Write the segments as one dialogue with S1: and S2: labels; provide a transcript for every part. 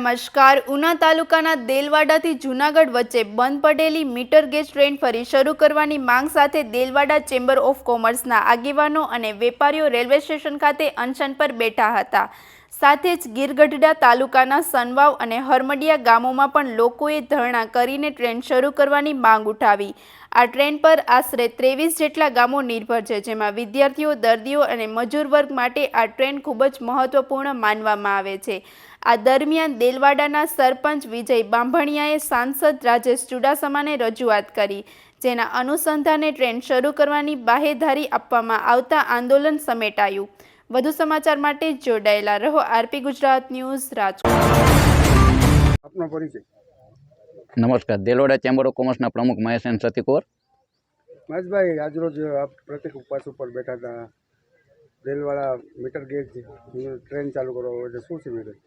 S1: નમસ્કાર. ઉના તાલુકાના દેલવાડાથી જૂનાગઢ વચ્ચે બંધ પડેલી મીટર ગેજ ટ્રેન ફરી શરૂ કરવાની માંગ સાથે દેલવાડા ચેમ્બર ઓફ કોમર્સના આગેવાનો અને વેપારીઓ રેલવે સ્ટેશન ખાતે અનશન પર બેઠા હતા. સાથે જ ગીરગઢડા તાલુકાના સનવાવ અને હરમડિયા ગામોમાં પણ લોકોએ ધરણા કરીને ટ્રેન શરૂ કરવાની માંગ ઉઠાવી. આ ટ્રેન પર આશરે 23 જેટલા ગામો નિર્ભર છે, જેમાં વિદ્યાર્થીઓ, દર્દીઓ અને મજૂર વર્ગ માટે આ ટ્રેન ખૂબ જ મહત્વપૂર્ણ માનવામાં આવે છે. આ દરમિયાન દેલવાડાના સરપંચ વિજય બાંભણિયાએ સાંસદ રાજેશ ચુડાસમાને રજૂઆત કરી, જેના અનુસંધાને ટ્રેન શરૂ કરવાની બાહેધરી આપવામાં આવતા આંદોલન સમેટાયું. વધુ સમાચાર માટે જોડાયેલા રહો. RP Gujarat news, Rajkot.
S2: આપનો પરિચય.
S3: નમસ્કાર. દેલવાડા ચેમ્બર ઓફ કોમર્સના પ્રમુખ મહેશ સતીકોર.
S2: મહેશભાઈ, આજરોજ આપ પ્રતિક ઉપવાસ ઉપર બેઠા હતા. દેલવાડા મીટર ગેજ ટ્રેન ચાલુ કરવા એટલે શું છે વિગત?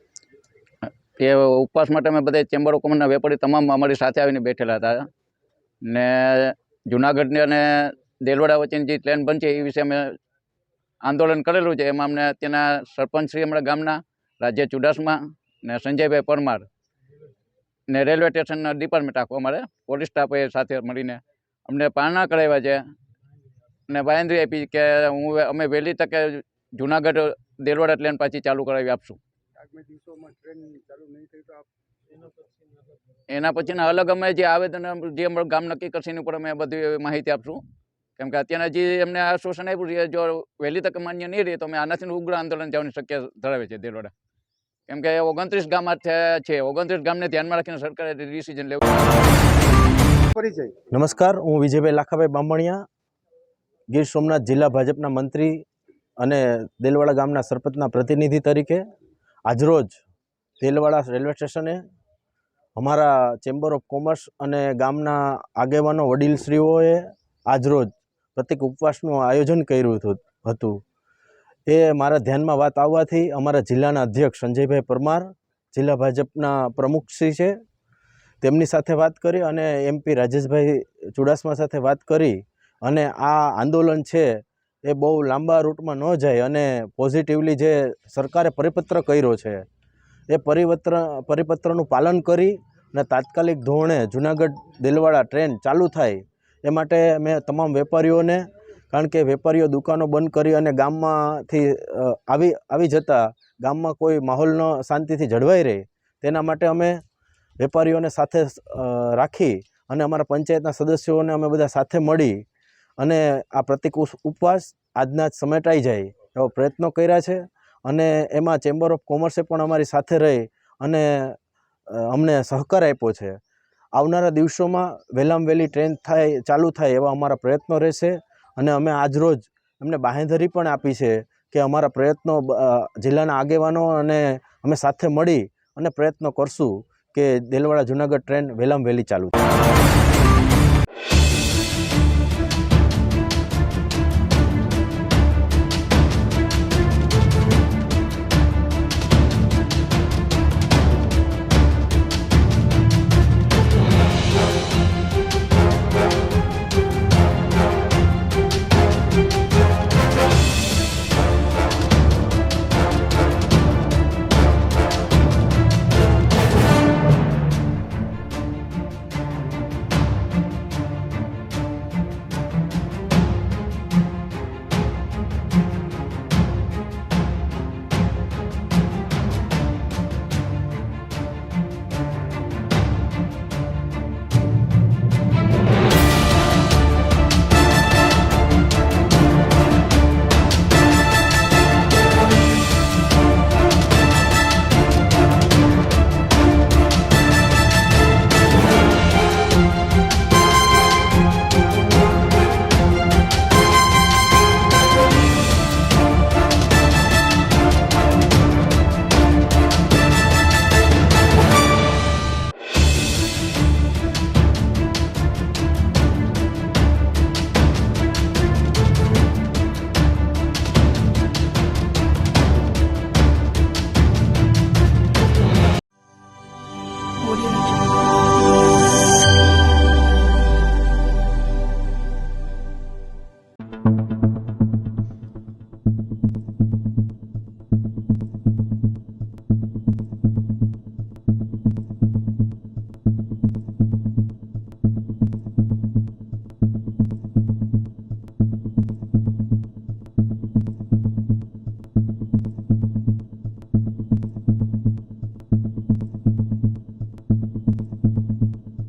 S3: એ ઉપવાસ માટે અમે બધા ચેમ્બર ઓફ કોમર્સના વેપારી તમામ અમારી સાથે આવીને બેઠેલા હતા ને જૂનાગઢની અને દેલવાડા વચ્ચેની જે ટ્રેન બનશે એ વિશે અમે આંદોલન કરેલું છે. એમાં અમને ત્યાંના સરપંચશ્રી અમારા ગામના રાજ્ય ચુડાસમા ને સંજયભાઈ પરમાર ને રેલવે સ્ટેશનના ડિપાર્ટમેન્ટ આખું અમારે પોલીસ સ્ટાફે સાથે મળીને અમને પારણા કરાવ્યા છે ને બાંયધરી આપી કે અમે વહેલી તકે જૂનાગઢ દેલવાડા ટ્રેન પાછી ચાલુ કરાવી આપશું. એના પછીના અલગ અમે જે આવેદન જે અમારું ગામ નક્કી કરશે એની ઉપર અમે બધી માહિતી આપશું. કેમ કે અત્યારના જે એમને આશ્વાસન આપ્યું છે, જો વહેલી તકે માન્ય નહીં રહે તો અમે આનાથી ઉગ્ર આંદોલન જવાની શક્યતા ધરાવે છે દેલવાડા. કેમ કે 29 ગામ છે, 29 ગામને ધ્યાનમાં રાખીને સરકારે ડિસિઝન લેવું.
S2: પરિચય.
S4: નમસ્કાર, હું વિજયભાઈ લાખાભાઈ બાંભણિયા, ગીર સોમનાથ જિલ્લા ભાજપના મંત્રી અને દેલવાડા ગામના સરપંચના પ્રતિનિધિ તરીકે આજરોજ દેલવાડા રેલવે સ્ટેશને અમારા ચેમ્બર ઓફ કોમર્સ અને ગામના આગેવાનો વડીલશ્રીઓએ આજરોજ પ્રતિક ઉપવાસનું આયોજન કર્યું હતું. એ મારા ધ્યાનમાં વાત આવવાથી અમારા જિલ્લાના અધ્યક્ષ સંજયભાઈ પરમાર, જિલ્લા ભાજપના પ્રમુખશ્રી છે, તેમની સાથે વાત કરી અને MP રાજેશભાઈ ચુડાસમા સાથે વાત કરી અને આ આંદોલન છે એ બહુ લાંબા રૂટમાં ન જાય અને પોઝિટિવલી જે સરકારે પરિપત્ર કર્યો છે એ પરિપત્રનું પાલન કરી અને તાત્કાલિક ધોરણે જૂનાગઢ દેલવાડા ટ્રેન ચાલુ થાય એ માટે મેં તમામ વેપારીઓને, કારણ કે વેપારીઓ દુકાનો બંધ કરી અને ગામમાંથી આવી જતા ગામમાં કોઈ માહોલ ન શાંતિથી જળવાઈ રહે તેના માટે અમે વેપારીઓને સાથે રાખી અને અમારા પંચાયતના સદસ્યોને અમે બધા સાથે મળી અને આ પ્રતિક ઉપવાસ આજના જ સમેટાઈ જાય એવો પ્રયત્નો કર્યા છે. અને એમાં ચેમ્બર ઓફ કોમર્સે પણ અમારી સાથે રહી અને અમને સહકાર આપ્યો છે. આવનારા દિવસોમાં વહેલામાં વહેલી ટ્રેન ચાલુ થાય એવા અમારા પ્રયત્નો રહેશે અને અમે આજરોજ એમને બાંહેધરી પણ આપી છે કે અમારા પ્રયત્નો જિલ્લાના આગેવાનો અને અમે સાથે મળી અને પ્રયત્નો કરશું કે દેલવાડા જૂનાગઢ ટ્રેન વહેલામાં વહેલી ચાલુ થાય.